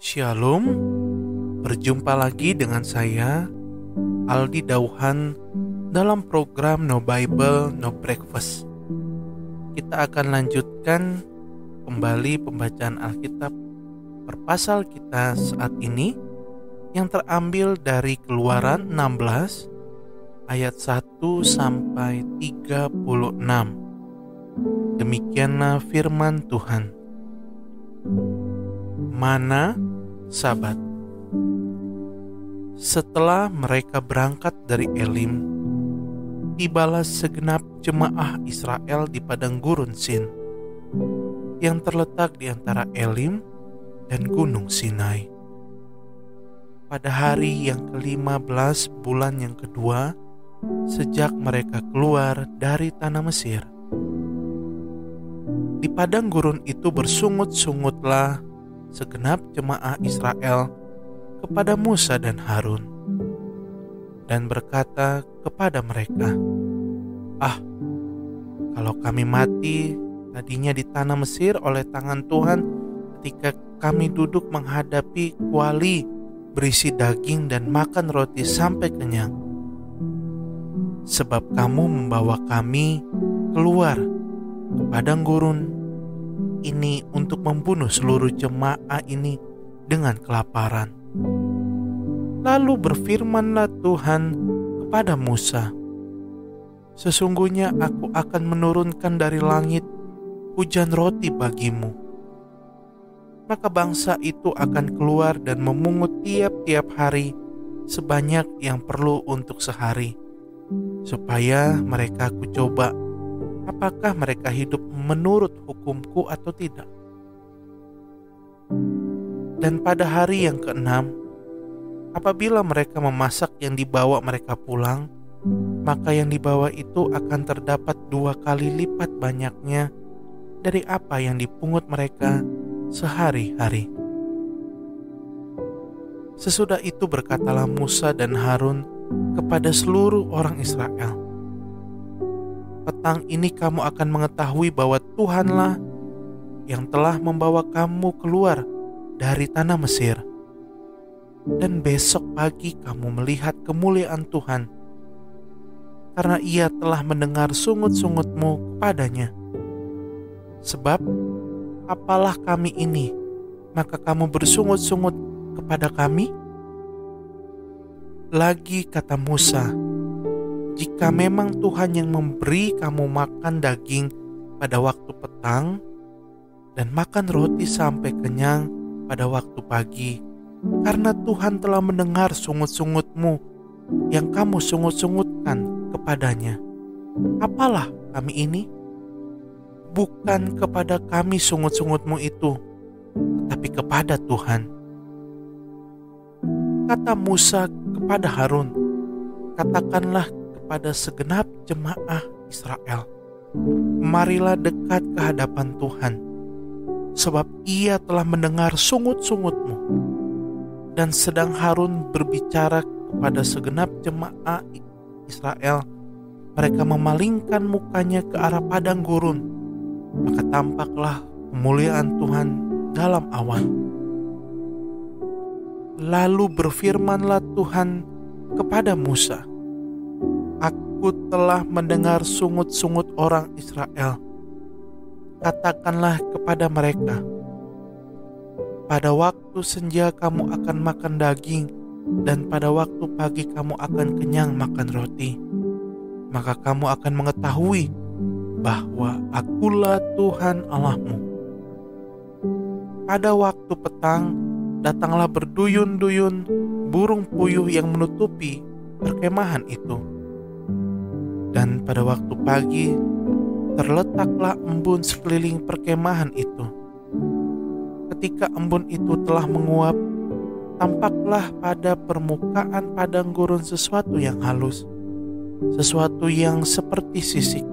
Shalom, berjumpa lagi dengan saya, Aldi Dauhan, dalam program No Bible, No Breakfast. Kita akan lanjutkan kembali pembacaan Alkitab per pasal kita saat ini, yang terambil dari Keluaran 16, ayat 1 sampai 36. Demikianlah firman Tuhan. Mana Sabat. Setelah mereka berangkat dari Elim, tibalah segenap jemaah Israel di padang gurun Sin, yang terletak di antara Elim dan Gunung Sinai. Pada hari yang ke-15 bulan yang kedua, sejak mereka keluar dari tanah Mesir. Di padang gurun itu bersungut-sungutlah segenap jemaah Israel kepada Musa dan Harun, dan berkata kepada mereka, kalau kami mati tadinya di tanah Mesir oleh tangan Tuhan ketika kami duduk menghadapi kuali berisi daging dan makan roti sampai kenyang. Sebab kamu membawa kami keluar ke padang gurun ini untuk membunuh seluruh jemaah ini dengan kelaparan. Lalu berfirmanlah Tuhan kepada Musa, sesungguhnya aku akan menurunkan dari langit hujan roti bagimu. Maka bangsa itu akan keluar dan memungut tiap-tiap hari sebanyak yang perlu untuk sehari, supaya mereka kucoba apakah mereka hidup menurut hukumku atau tidak. Dan pada hari yang ke-6, apabila mereka memasak yang dibawa mereka pulang, maka yang dibawa itu akan terdapat 2 kali lipat banyaknya dari apa yang dipungut mereka sehari-hari. Sesudah itu berkatalah Musa dan Harun kepada seluruh orang Israel, petang ini kamu akan mengetahui bahwa Tuhanlah yang telah membawa kamu keluar dari tanah Mesir. Dan besok pagi kamu melihat kemuliaan Tuhan, karena Ia telah mendengar sungut-sungutmu kepadanya. Sebab apalah kami ini, maka kamu bersungut-sungut kepada kami? Lagi kata Musa, jika memang Tuhan yang memberi kamu makan daging pada waktu petang dan makan roti sampai kenyang pada waktu pagi, karena Tuhan telah mendengar sungut-sungutmu yang kamu sungut-sungutkan kepadanya, apalah kami ini? Bukan kepada kami sungut-sungutmu itu, tetapi kepada Tuhan. Kata Musa kepada Harun, katakanlah kepada segenap jemaah Israel, marilah dekat ke hadapan Tuhan, sebab Ia telah mendengar sungut-sungutmu. Dan sedang Harun berbicara kepada segenap jemaah Israel, mereka memalingkan mukanya ke arah padang gurun, maka tampaklah kemuliaan Tuhan dalam awan. Lalu berfirmanlah Tuhan kepada Musa, Aku telah mendengar sungut-sungut orang Israel. Katakanlah kepada mereka, pada waktu senja kamu akan makan daging, dan pada waktu pagi kamu akan kenyang makan roti. Maka kamu akan mengetahui bahwa Akulah Tuhan Allahmu. Pada waktu petang datanglah berduyun-duyun burung puyuh yang menutupi perkemahan itu. Dan pada waktu pagi terletaklah embun sekeliling perkemahan itu. Ketika embun itu telah menguap, tampaklah pada permukaan padang gurun sesuatu yang halus, sesuatu yang seperti sisik,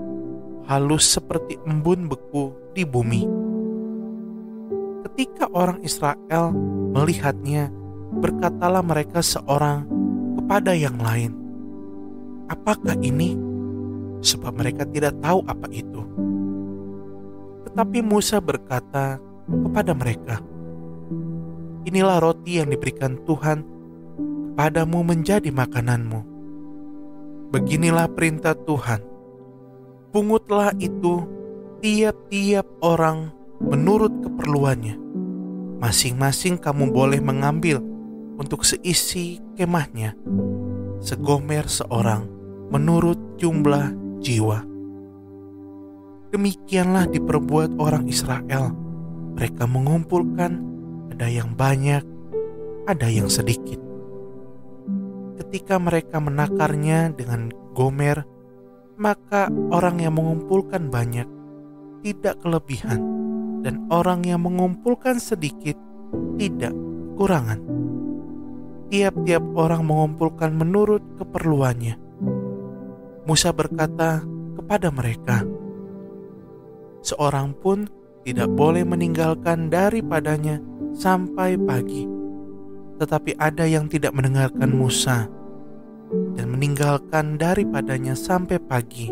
halus seperti embun beku di bumi. Ketika orang Israel melihatnya, berkatalah mereka seorang kepada yang lain, apakah ini? sebab mereka tidak tahu apa itu. Tetapi Musa berkata kepada mereka, "Inilah roti yang diberikan Tuhan kepadamu menjadi makananmu. Beginilah perintah Tuhan, pungutlah itu tiap-tiap orang menurut keperluannya. Masing-masing kamu boleh mengambil untuk seisi kemahnya, segomer seorang menurut jumlah jiwa." Demikianlah diperbuat orang Israel. Mereka mengumpulkan, ada yang banyak, ada yang sedikit. Ketika mereka menakarnya dengan gomer, maka orang yang mengumpulkan banyak tidak kelebihan, dan orang yang mengumpulkan sedikit tidak kekurangan. Tiap-tiap orang mengumpulkan menurut keperluannya. Musa berkata kepada mereka, "Seorang pun tidak boleh meninggalkan daripadanya sampai pagi." Tetapi ada yang tidak mendengarkan Musa dan meninggalkan daripadanya sampai pagi,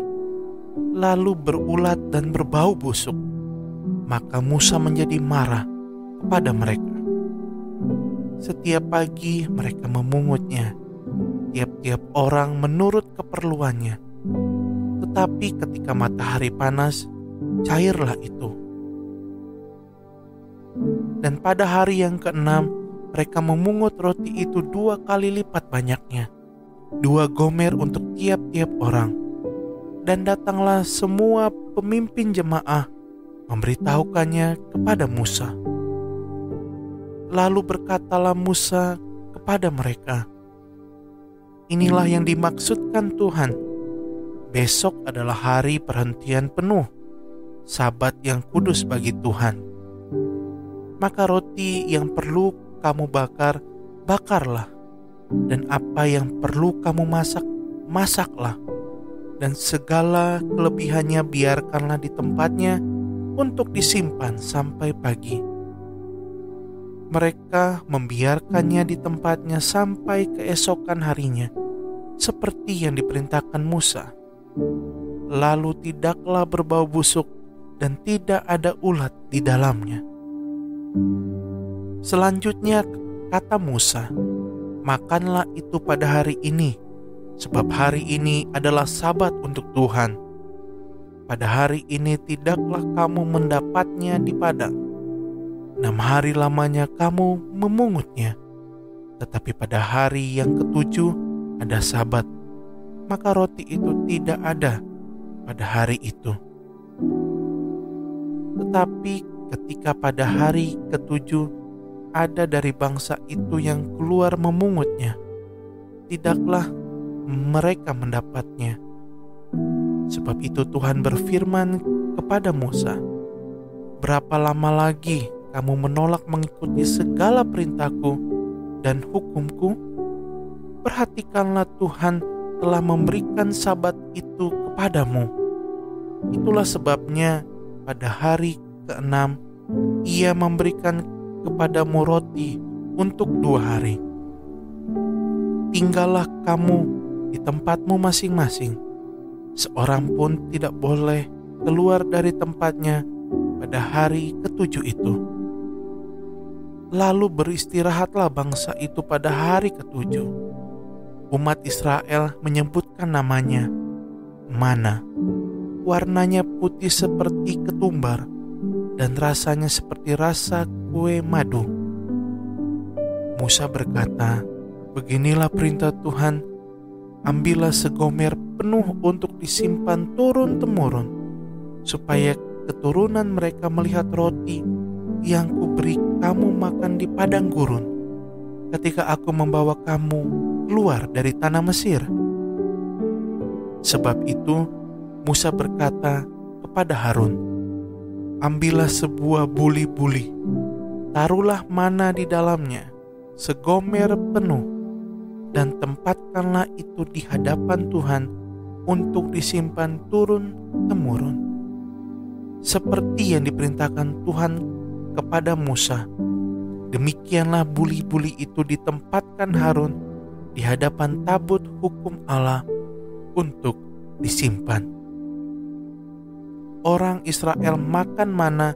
lalu berulat dan berbau busuk. Maka Musa menjadi marah kepada mereka. Setiap pagi mereka memungutnya, tiap-tiap orang menurut keperluannya. Tetapi ketika matahari panas, cairlah itu. Dan pada hari yang ke-6, mereka memungut roti itu 2 kali lipat banyaknya, 2 gomer untuk tiap-tiap orang. Dan datanglah semua pemimpin jemaah memberitahukannya kepada Musa. Lalu berkatalah Musa kepada mereka, "Inilah yang dimaksudkan Tuhan. Besok adalah hari perhentian penuh, Sabat yang kudus bagi Tuhan. Maka roti yang perlu kamu bakar, bakarlah. Dan apa yang perlu kamu masak, masaklah. Dan segala kelebihannya biarkanlah di tempatnya untuk disimpan sampai pagi." Mereka membiarkannya di tempatnya sampai keesokan harinya, seperti yang diperintahkan Musa. Lalu tidaklah berbau busuk dan tidak ada ulat di dalamnya. Selanjutnya kata Musa, "Makanlah itu pada hari ini, sebab hari ini adalah Sabat untuk Tuhan. Pada hari ini tidaklah kamu mendapatnya di padang. 6 hari lamanya kamu memungutnya. Tetapi pada hari yang ke-7 ada Sabat, maka roti itu tidak ada pada hari itu. Tetapi ketika pada hari ke-7 ada dari bangsa itu yang keluar memungutnya, tidaklah mereka mendapatnya. Sebab itu Tuhan berfirman kepada Musa, "Berapa lama lagi kamu menolak mengikuti segala perintahku dan hukumku? Perhatikanlah, Tuhan telah memberikan Sabat itu kepadamu. Itulah sebabnya pada hari ke-6 Ia memberikan kepadamu roti untuk 2 hari. Tinggallah kamu di tempatmu masing-masing. Seorang pun tidak boleh keluar dari tempatnya pada hari ke-7 itu." Lalu beristirahatlah bangsa itu pada hari ke-7. Umat Israel menyebutkan namanya Mana. Warnanya putih seperti ketumbar dan rasanya seperti rasa kue madu. Musa berkata, "Beginilah perintah Tuhan, ambillah segomer penuh untuk disimpan turun-temurun, supaya keturunan mereka melihat roti yang kuberi kamu makan di padang gurun, ketika aku membawa kamu keluar dari tanah Mesir." Sebab itu Musa berkata kepada Harun, "Ambillah sebuah buli-buli, taruhlah mana di dalamnya, segomer penuh, dan tempatkanlah itu di hadapan Tuhan untuk disimpan turun-temurun. Seperti yang diperintahkan Tuhan kepada Musa, demikianlah buli-buli itu ditempatkan Harun di hadapan tabut hukum Allah untuk disimpan." orang Israel makan mana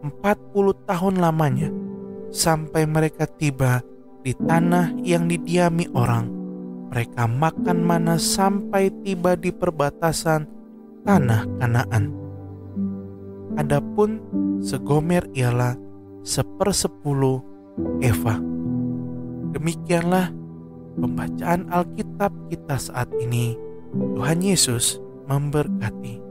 40 tahun lamanya, sampai mereka tiba di tanah yang didiami orang. Mereka makan mana sampai tiba di perbatasan tanah Kanaan. Adapun segomer ialah 1/10 eva. Demikianlah pembacaan Alkitab kita saat ini. Tuhan Yesus memberkati.